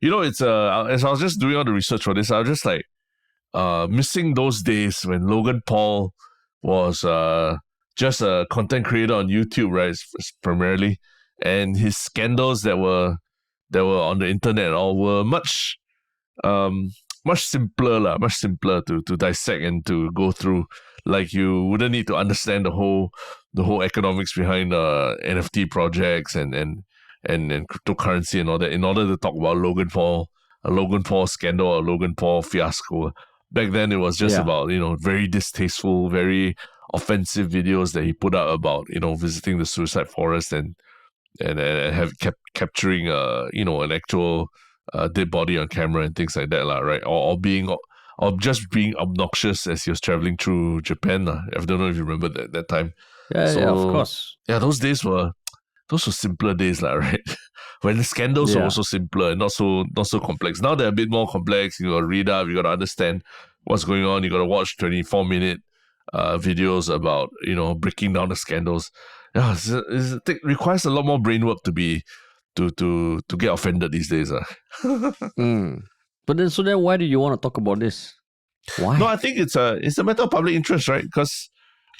it's as I was just doing all the research for this, I was just like missing those days when Logan Paul was just a content creator on YouTube, right? Primarily, and his scandals that were on the internet all were much much simpler to dissect and to go through. Like, you wouldn't need to understand the whole economics behind NFT projects and cryptocurrency and all that in order to talk about a Logan Paul scandal, a Logan Paul fiasco. Back then, it was just about, very distasteful, very offensive videos that he put out about, visiting the suicide forest and have kept capturing an actual dead body on camera and things like that, right? Or just being obnoxious as he was traveling through Japan. I don't know if you remember that time. Yeah, of course. Yeah, those were simpler days, right? When the scandals were also simpler and not so complex. Now they're a bit more complex. You got to read up, you got to understand what's going on. You got to watch 24-minute videos about breaking down the scandals. Yeah, it requires a lot more brain work to get offended these days. But then why do you want to talk about this? Why? No, I think it's a matter of public interest, right? Because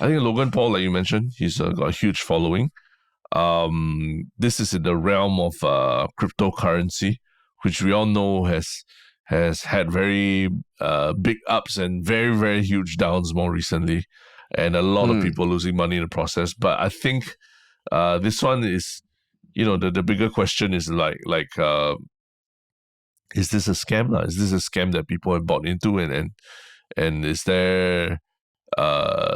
I think Logan Paul, like you mentioned, he's got a huge following. This is in the realm of cryptocurrency, which we all know has had very big ups and very, very huge downs more recently, and a lot of people losing money in the process. But I think this one is, the bigger question is like is this a scam? Is this a scam that people have bought into? And is there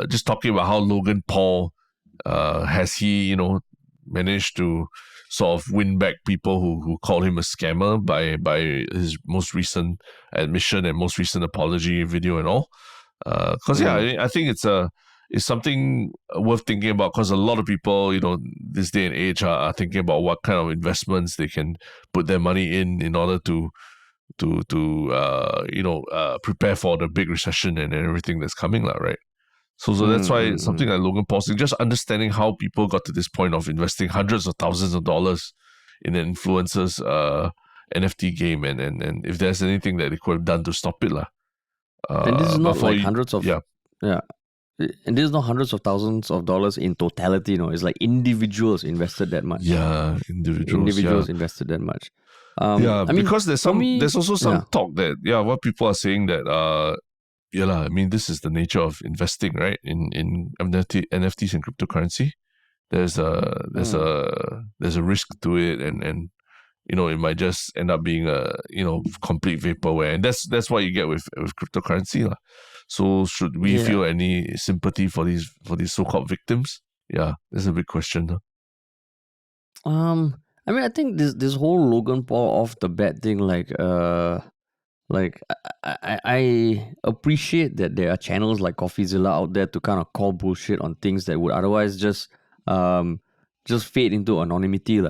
just talking about how Logan Paul has he managed to sort of win back people who call him a scammer by his most recent admission and most recent apology video and all? Because I think it's something worth thinking about, because a lot of people, this day and age are thinking about what kind of investments they can put their money in order to prepare for the big recession and everything that's coming, right? So that's why something like Logan Paul, just understanding how people got to this point of investing hundreds of thousands of dollars in an influencer's NFT game, and if there's anything that they could have done to stop it. And this is not like hundreds of... Yeah. And this is not hundreds of thousands of dollars in totality, it's like individuals invested that much. Yeah, individuals invested that much. Because there's also some talk that what people are saying that this is the nature of investing, right? In NFTs and cryptocurrency. There's a risk to it, and it might just end up being a complete vaporware, and that's what you get with cryptocurrency. So should we feel any sympathy for these so-called victims? Yeah, that's a big question. I think this whole Logan Paul off the bat thing, I appreciate that there are channels like CoffeeZilla out there to kind of call bullshit on things that would otherwise just fade into anonymity.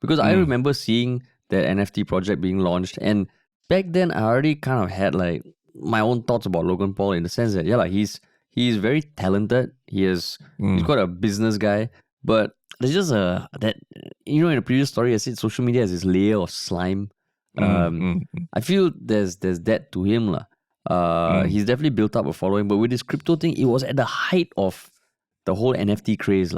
Because I remember seeing that NFT project being launched, and back then I already kind of had like my own thoughts about Logan Paul, in the sense that he's very talented. He's quite a business guy, but there's just in the previous story I said social media has this layer of slime. I feel there's that to him. He's definitely built up a following, but with this crypto thing, it was at the height of the whole NFT craze.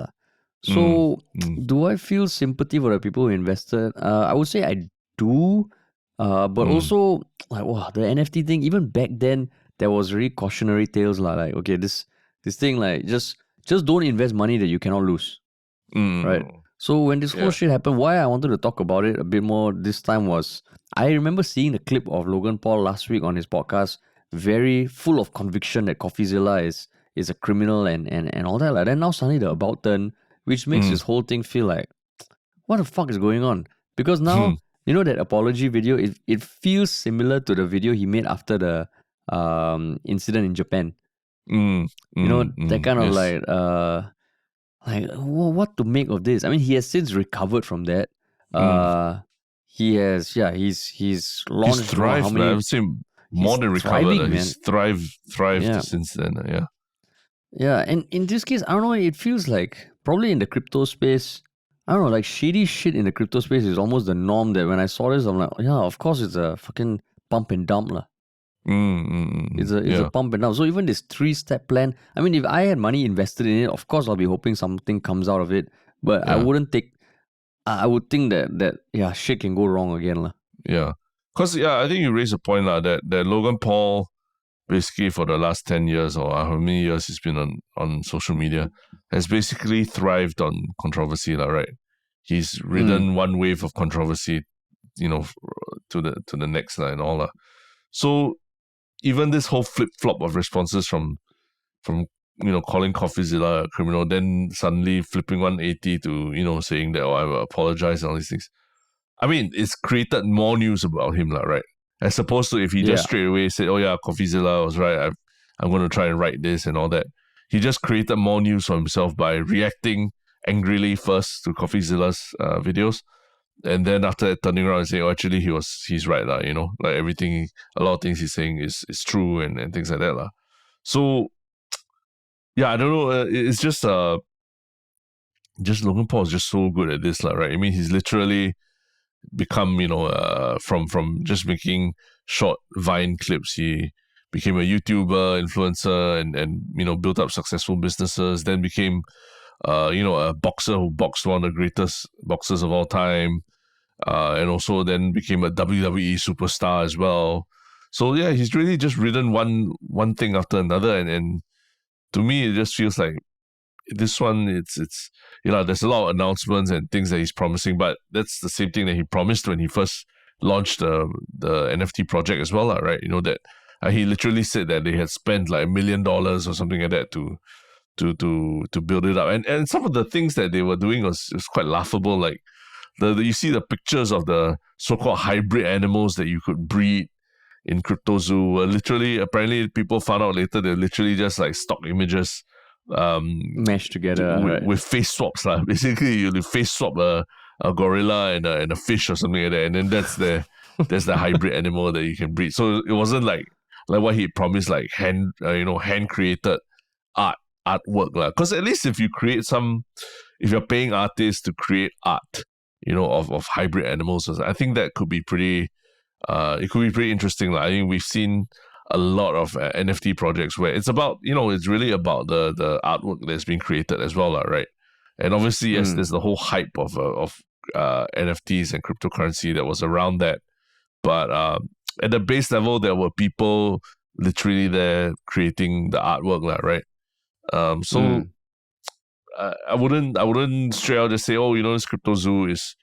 So do I feel sympathy for the people who invested? I would say I do. But also, the NFT thing, even back then, there was really cautionary tales. Like, okay, this thing, like, just don't invest money that you cannot lose. Right? So when this whole shit happened, why I wanted to talk about it a bit more this time was, I remember seeing the clip of Logan Paul last week on his podcast, very full of conviction that CoffeeZilla is a criminal and all that. Then now suddenly the about turn, which makes this whole thing feel like, what the fuck is going on? Because now... that apology video, it feels similar to the video he made after the incident in Japan. That kind of what to make of this? I mean, he has since recovered from that. He's launched. He's thrived, how many, I would say more than recovered. He's thrived since then. Yeah, and in this case, I don't know, it feels like probably in the crypto space, I don't know, like shady shit in the crypto space is almost the norm. That when I saw this, I'm like, yeah, of course it's a fucking pump and dump lah. It's a Yeah, pump and dump. So even this 3-step plan, I mean, if I had money invested in it, of course I'll be hoping something comes out of it. But I yeah, wouldn't take. I would think that yeah, shit can go wrong again lah. yeah. Because I think you raised a point lah that Logan Paul basically for the last 10 years or how many years he's been on social media has basically thrived on controversy lah, right? He's ridden one wave of controversy, to the next lah and all lah. So even this whole flip flop of responses from calling CoffeeZilla a criminal, then suddenly flipping 180 to saying that I will apologize and all these things. I mean, it's created more news about him, lah, right? As opposed to if he just straight away said, "Oh yeah, CoffeeZilla was right. I'm going to try and write this and all that." He just created more news for himself by reacting angrily first to CoffeeZilla's videos, and then after that turning around and saying, "Oh, actually, he's right, lah." Like everything, a lot of things he's saying is true and things like that, lah. So yeah, I don't know. It's just Logan Paul is just so good at this, lah, right? I mean, he's literally become, from just making short Vine clips, he became a YouTuber, influencer, and built up successful businesses. Then became, a boxer who boxed one of the greatest boxers of all time, and also then became a WWE superstar as well. So yeah, he's really just ridden one thing after another, and to me, it just feels like this one, it's there's a lot of announcements and things that he's promising, but that's the same thing that he promised when he first launched the NFT project as well, right? That he literally said that they had spent like $1 million or something like that to build it up, and some of the things that they were doing was quite laughable. Like you see the pictures of the so-called hybrid animals that you could breed in CryptoZoo. Literally, apparently, people found out later they're literally just like stock images meshed together with face swaps lah. Basically, you face swap a gorilla and a fish or something like that, and then that's the hybrid animal that you can breed. So it wasn't like what he promised, like hand created artwork lah. Because at least if you're paying artists to create art, of hybrid animals, I think that could be pretty. It could be pretty interesting. I think we've seen a lot of NFT projects where it's about, it's really about the artwork that's being created as well, right? And obviously, yes, there's the whole hype of NFTs and cryptocurrency that was around that. But at the base level, there were people literally there creating the artwork, right? So I wouldn't straight out just say, oh, this CryptoZoo is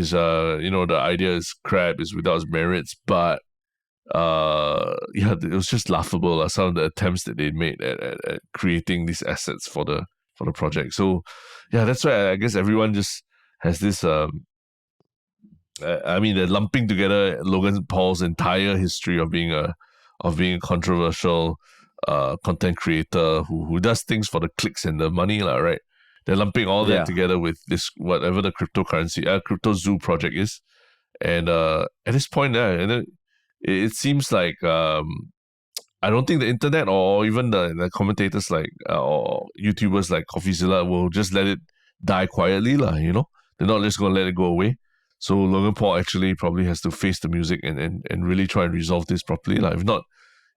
the idea is crap, is without its merits, but it was just laughable, some of the attempts that they made at creating these assets for the project. So yeah, that's why I guess everyone just has this they're lumping together Logan Paul's entire history of being a controversial content creator who does things for the clicks and the money, right? They're lumping all that together with this, whatever the CryptoZoo project is. And at this point, and then it seems like I don't think the internet or even the commentators or YouTubers like CoffeeZilla will just let it die quietly, lah. They're not just gonna let it go away. So Logan Paul actually probably has to face the music and really try and resolve this properly, lah. If not,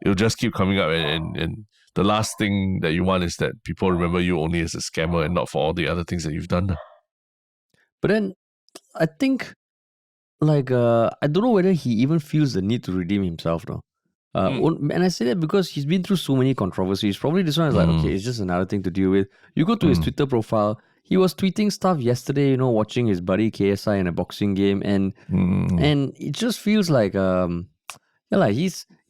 it'll just keep coming up, and the last thing that you want is that people remember you only as a scammer and not for all the other things that you've done. But then I think, I don't know whether he even feels the need to redeem himself now. And I say that because he's been through so many controversies. Probably this one is like, okay, it's just another thing to deal with. You go to his Twitter profile, he was tweeting stuff yesterday, watching his buddy KSI in a boxing game, and it just feels like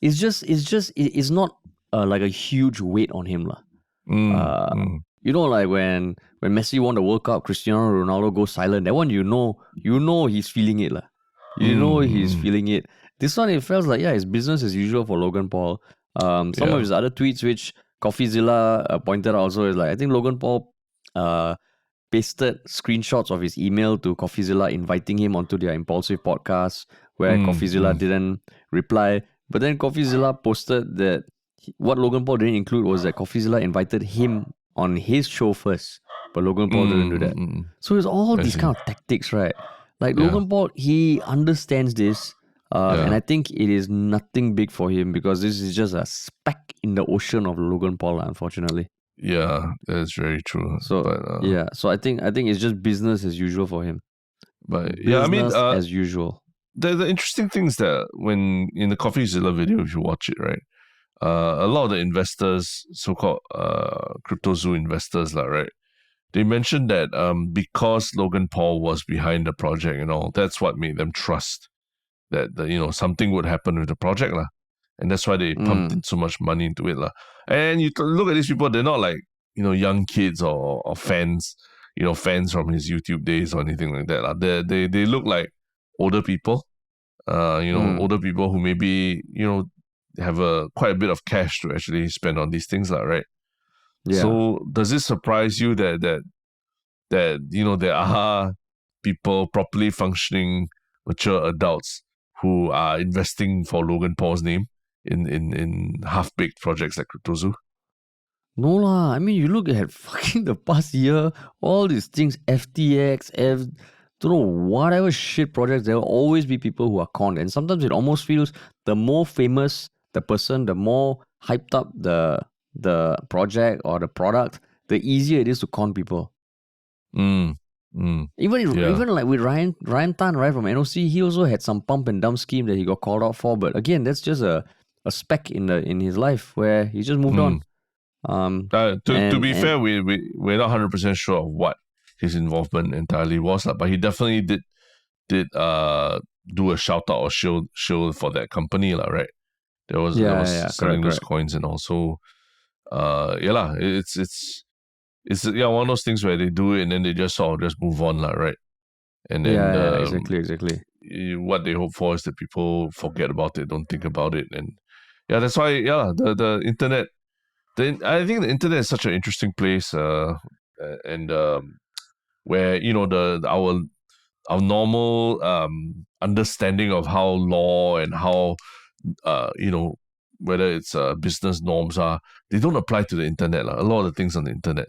it's not like a huge weight on him lah. Like when Messi won the World Cup, Cristiano Ronaldo goes silent. That one, he's feeling it lah. He's feeling it. This one, it feels like it's business as usual for Logan Paul. Some of his other tweets, which CoffeeZilla pointed out also, is like, I think Logan Paul pasted screenshots of his email to CoffeeZilla inviting him onto their Impulsive podcast, where CoffeeZilla didn't reply. But then CoffeeZilla posted that what Logan Paul didn't include was that CoffeeZilla invited him on his show first, but Logan Paul doesn't do that. So it's all I these see. kind of tactics, right? Like Yeah. Logan Paul, he understands this, Yeah. and I think it is nothing big for him because this is just a speck in the ocean of Logan Paul, unfortunately. Yeah, that's very true. So But so I think it's just business as usual for him. yeah, I mean, Business as usual. the interesting thing is that when in the CoffeeZilla video, if you watch it, right, a lot of the investors, so-called CryptoZoo investors, right, they mentioned that because Logan Paul was behind the project and all, that's what made them trust that something would happen with the project, lah. And that's why they pumped in so much money into it, lah. And you look at these people; they're not like young kids or fans, fans from his YouTube days or anything like that, lah. They look like older people, older people who maybe have quite a bit of cash to actually spend on these things, lah, right? Yeah. So does it surprise you that there are people, properly functioning mature adults, who are investing for Logan Paul's name in half-baked projects like CryptoZoo? No lah. I mean, you look at fucking the past year, all these things, FTX, don't know, whatever shit projects, there will always be people who are conned. And sometimes it almost feels the more famous the person, the more hyped up the project or the product, the easier it is to con people. Even like with Ryan Tan, right, from NOC, he also had some pump and dump scheme that he got called out for. But again, that's just a speck in his life where he just moved on. To be fair, we're not 100% sure of what his involvement entirely was, but he definitely did do a shout out or show for that company, right? There was selling those coins and also it's one of those things where they do it and then they just sort of just move on, right? And then exactly. What they hope for is that people forget about it, don't think about it, and that's why the internet. I think the internet is such an interesting place, and where our normal understanding of how law and how whether it's business norms they don't apply to the internet. A lot of the things on the internet.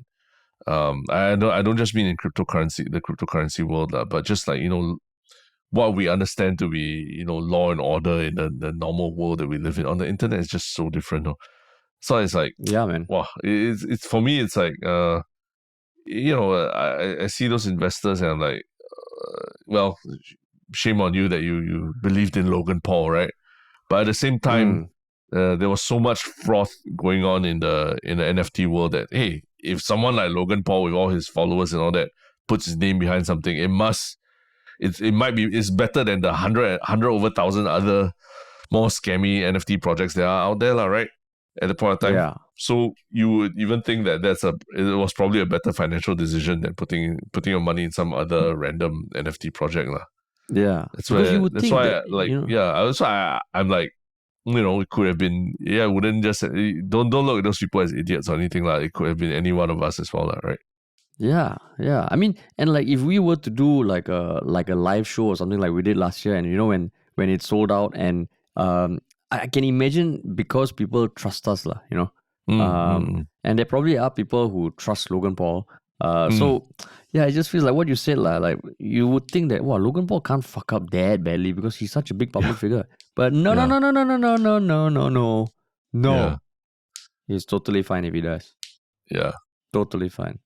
I don't just mean in the cryptocurrency world, but just like what we understand to be law and order in the normal world that we live in, on the internet is just so different. So it's like, yeah, man. Wow, it's for me. It's like I see those investors and I'm like, well, shame on you that you believed in Logan Paul, right? But at the same time, there was so much froth going on in the NFT world that, hey, if someone like Logan Paul with all his followers and all that puts his name behind something, it's better than the 100 over 1,000 other more scammy NFT projects that are out there, right? At the point of time. Yeah. So you would even think that it was probably a better financial decision than putting your money in some other random NFT project, lah. Yeah. That's why I'm like, it could have been, wouldn't just, don't look at those people as idiots or anything, lah. It could have been any one of us as well, right? Yeah. I mean, and like if we were to do like a live show or something like we did last year, and when it sold out, and I can imagine because people trust us, and there probably are people who trust Logan Paul. So yeah, it just feels like what you said, like you would think that Logan Paul can't fuck up that badly because he's such a big public figure. But no. Yeah. He's totally fine if he does. Yeah. Totally fine.